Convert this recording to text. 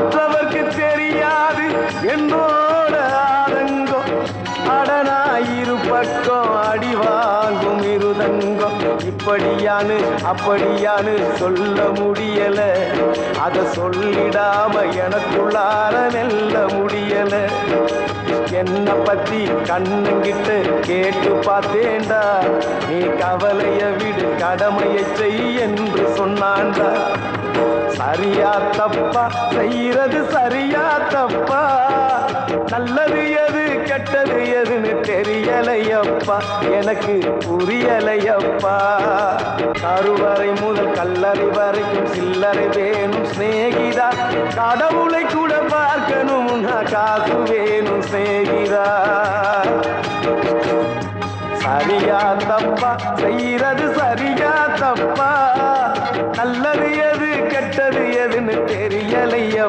மற்றவர்க்கு தெரியாது என்னோட ஆதங்கம். அடனாயிரு பக்கம் அடி வாங்கும் இருதங்கம். இப்படியானு அப்படியானு சொல்ல முடியல, அத சொல்லிடாம எனக்குள்ளார நெல்ல முடியல. என்ன பத்தி கண்ணுங்கிட்ட கேட்டு பார்த்தேன்டா, நீ கவலைய விடு கடமையை செய் என்று சொன்னான்டா. சரியா தப்பா செய்யறது சரியா தப்பா, நல்லது எது கெட்டது எதுன்னு தெரியலையப்பா, எனக்கு புரியலையப்பா. கருவறை முதல் கல்லறை வரைக்கும் சில்லறை வேணும் சிநேகிதா, கடவுளை கூட பார்க்கணும்னா காசு வேணும் சிநேகிதா. சரியா தப்பா செய்யறது சரியா தப்பா, நல்லது எது கெட்டது எதுன்னு தெரியலையப்பா.